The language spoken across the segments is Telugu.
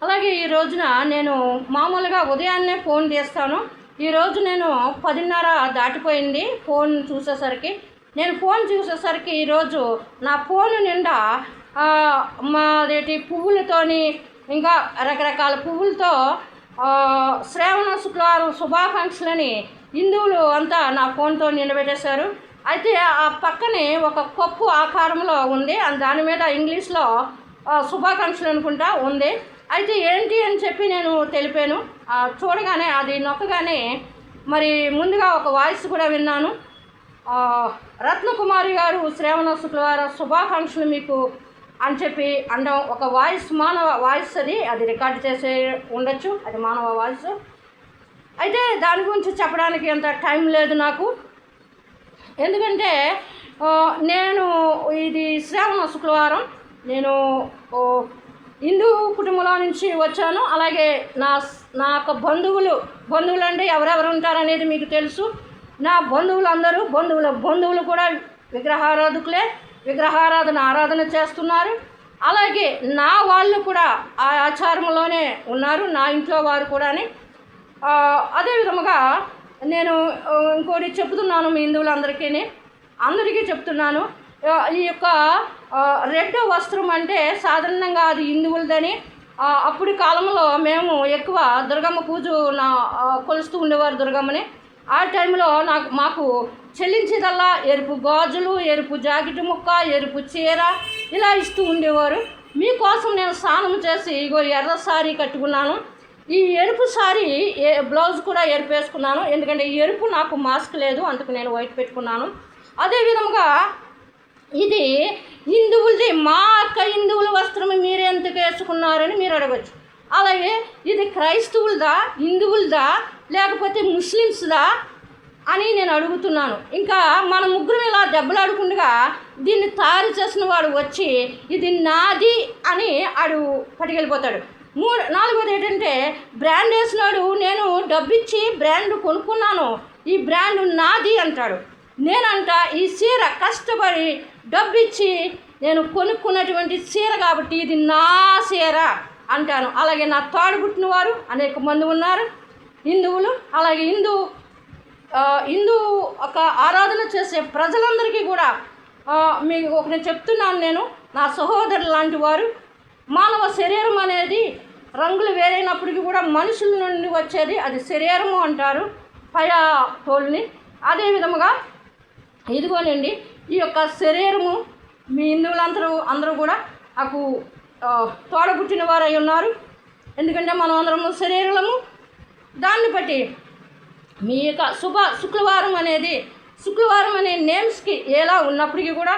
అలాగే ఈ రోజున నేను మామూలుగా ఉదయాన్నే ఫోన్ చేస్తాను. ఈరోజు నేను 10:30 దాటిపోయింది ఫోన్ చూసేసరికి. నేను ఫోన్ చూసేసరికి ఈరోజు నా ఫోన్ నిండా మాదేటి పువ్వులతోని ఇంకా రకరకాల పువ్వులతో శ్రావణ శుక్రవారం శుభాకాంక్షలని హిందువులు అంతా నా ఫోన్తో నిండబెట్టేశారు. అయితే ఆ పక్కనే ఒక కప్పు ఆకారంలో ఉంది, దాని మీద ఇంగ్లీష్లో శుభాకాంక్షలు అనుకుంటా ఉంది. అయితే ఏంటి అని చెప్పి నేను తెలిపాను. చూడగానే అది నొక్కగానే మరి ముందుగా ఒక వాయిస్ కూడా విన్నాను. రత్నకుమారి గారు శ్రావణ శుక్రవార శుభాకాంక్షలు మీకు అని చెప్పి అనడం ఒక వాయిస్, మానవ వాయిస్, అది రికార్డు చేసే ఉండొచ్చు, అది మానవ వాయిస్. అయితే దాని గురించి చెప్పడానికి అంత టైం లేదు నాకు. ఎందుకంటే నేను ఇది శ్రావణ శుక్రవారం, నేను హిందూ కుటుంబంలో నుంచి వచ్చాను. అలాగే నా యొక్క బంధువులు అంటే ఎవరెవరు ఉంటారనేది మీకు తెలుసు. నా బంధువులందరూ బంధువులు కూడా విగ్రహారాధకులే, ఆరాధన చేస్తున్నారు. అలాగే నా వాళ్ళు కూడా ఆ ఆచారంలోనే ఉన్నారు, నా ఇంట్లో వారు కూడా. అదే విధముగా నేను ఇంకోటి చెప్తున్నాను మీ అందరికీ చెప్తున్నాను. ఈ యొక్క రెడ్ వస్త్రం అంటే సాధారణంగా అది హిందువులదని. అప్పటి కాలంలో మేము ఎక్కువ దుర్గమ్మ పూజ కొలుస్తూ ఉండేవారు దుర్గమ్మని. ఆ టైంలో మాకు చెల్లించేదల్లా ఎరుపు గాజులు, ఎరుపు జాకెట్ ముక్క, ఎరుపు చీర ఇలా ఇస్తూ ఉండేవారు. మీకోసం నేను స్నానం చేసి ఇగో ఎర్ర సారీ కట్టుకున్నాను. ఈ ఎరుపు సారీ బ్లౌజ్ కూడా ఎరుపు వేసుకున్నాను, ఎందుకంటే ఈ ఎరుపు నాకు మాస్క్ లేదు, అందుకు నేను వైట్ పెట్టుకున్నాను. అదేవిధంగా ఇది హిందువులది, మా అక్క హిందువుల వస్త్రం మీరెందుకు వేసుకున్నారని మీరు అడగచ్చు. అలాగే ఇది క్రైస్తవులదా, హిందువులదా, లేకపోతే ముస్లిమ్స్దా అని నేను అడుగుతున్నాను. ఇంకా మన ముగ్గురు ఇలా దెబ్బలాడుకుండగా దీన్ని తయారు చేసిన వాడు వచ్చి ఇది నాది అని పట్టుకెళ్ళిపోతాడు. నాలుగోది ఏంటంటే బ్రాండ్ వేసినాడు, నేను డబ్బిచ్చి బ్రాండ్ కొనుక్కున్నాను, ఈ బ్రాండ్ నాది అంటాడు. నేనంట ఈ చీర కష్టపడి డబ్బిచ్చి నేను కొనుక్కున్నటువంటి చీర కాబట్టి ఇది నా చీర అంటాను. అలాగే నా తోడబుట్టిన వారు అనేక మంది ఉన్నారు హిందువులు. అలాగే హిందూ ఒక ఆరాధన చేసే ప్రజలందరికీ కూడా మీకు ఒకటి చెప్తున్నాను. నేను నా సహోదరులు లాంటి వారు. మానవ శరీరం అనేది రంగులు వేరైనప్పటికీ కూడా మనుషుల నుండి వచ్చేది అది శరీరము అంటారు, పయా తోలుని. అదే విధముగా ఇదిగోనండి ఈ యొక్క శరీరము మీ అందరూ కూడా నాకు తోడబుట్టిన వారై ఉన్నారు. ఎందుకంటే మనం అందరము శరీరము. దాన్ని బట్టి మీ యొక్క శుక్రవారం అనే నేమ్స్కి ఎలా ఉన్నప్పటికీ కూడా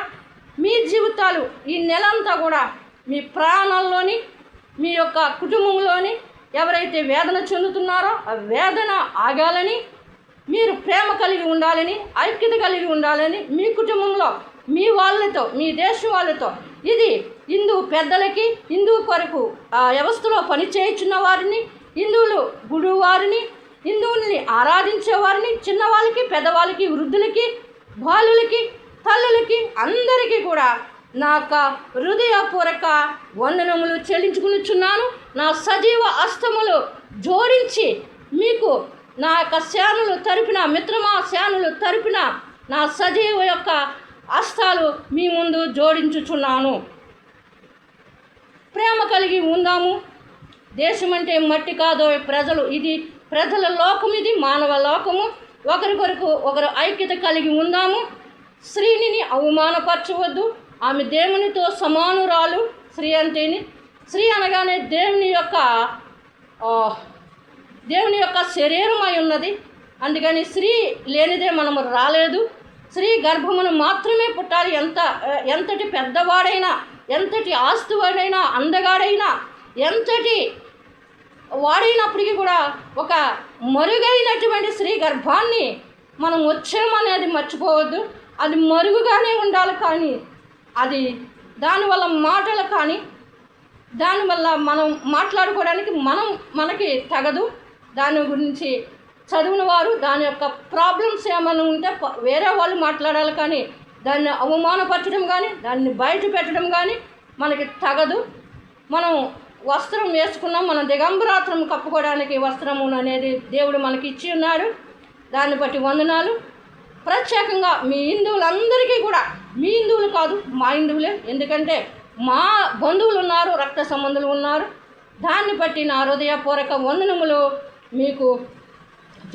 మీ జీవితాలు ఈ నెలంతా కూడా మీ ప్రాణాల్లోని, మీ యొక్క కుటుంబంలోని ఎవరైతే వేదన చెందుతున్నారో ఆ వేదన ఆగాలని, మీరు ప్రేమ కలిగి ఉండాలని, ఐక్యత కలిగి ఉండాలని, మీ కుటుంబంలో మీ వాళ్ళతో, మీ దేశం వాళ్ళతో, ఇది హిందూ పెద్దలకి, హిందూ కొరకు వ్యవస్థలో పనిచేయుచున్న వారిని, హిందువులు గుడి వారిని, హిందువుల్ని ఆరాధించే వారిని, చిన్నవాళ్ళకి, పెద్దవాళ్ళకి, వృద్ధులకి, బాలులకి, తల్లులకి అందరికీ కూడా నా యొక్క హృదయపూర్వక వందనములు చెల్లించుకునిచున్నాను. నా సజీవ హస్తములు జోడించి మీకు నా యొక్క శానులు తరిపిన మిత్రమా, శానులు తరిపిన నా సజీవ యొక్క హస్తాలు మీ ముందు జోడించుచున్నాను. ప్రేమ కలిగి ఉందాము. దేశం అంటే మట్టి కాదో ప్రజలు, ఇది ప్రజల లోకం, ఇది మానవ లోకము. ఒకరికొరకు ఒకరు ఐక్యత కలిగి ఉందాము. స్త్రీని అవమానపరచవద్దు, ఆమె దేవునితో సమానురాలు. స్త్రీ అనగానే దేవుని యొక్క శరీరమై ఉన్నది. అందుకని స్త్రీ లేనిదే మనము రాలేదు. స్త్రీ గర్భమును మాత్రమే పుట్టాలి. ఎంతటి పెద్దవాడైనా, ఎంతటి ఆస్తివాడైనా, అందగాడైనా, ఎంతటి వాడైనప్పటికీ కూడా ఒక మరుగైనటువంటి స్త్రీ గర్భాన్ని మనం వచ్చామనేది మర్చిపోవద్దు. అది మరుగుగానే ఉండాలి, కానీ అది దానివల్ల మాటలు కానీ దానివల్ల మనం మాట్లాడుకోవడానికి మనకి తగదు. దాని గురించి చదివిన వారు దాని యొక్క ప్రాబ్లమ్స్ ఏమైనా ఉంటే వేరే వాళ్ళు మాట్లాడాలి, కానీ దాన్ని అవమానపరచడం కానీ దాన్ని బయట పెట్టడం కానీ మనకి తగదు. మనం వస్త్రం వేసుకున్నాం. మనం దిగంబరాత్రం కప్పుకోవడానికి వస్త్రము అనేది దేవుడు మనకి ఇచ్చి ఉన్నాడు. దాన్ని బట్టి వందనాలు. ప్రత్యేకంగా మీ హిందువులందరికీ కూడా, మీ హిందువులు కాదు మా హిందువులే, ఎందుకంటే మా బంధువులు ఉన్నారు, రక్త సంబంధులు ఉన్నారు. దాన్ని బట్టి నా హృదయపూర్వక వందనములు మీకు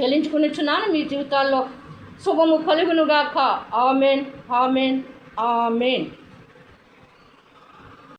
చెల్లించుకునిచున్నాను. మీ జీవితాల్లో శుభము కలుగునుగాక. ఆమేన్, ఆమేన్, ఆమేన్.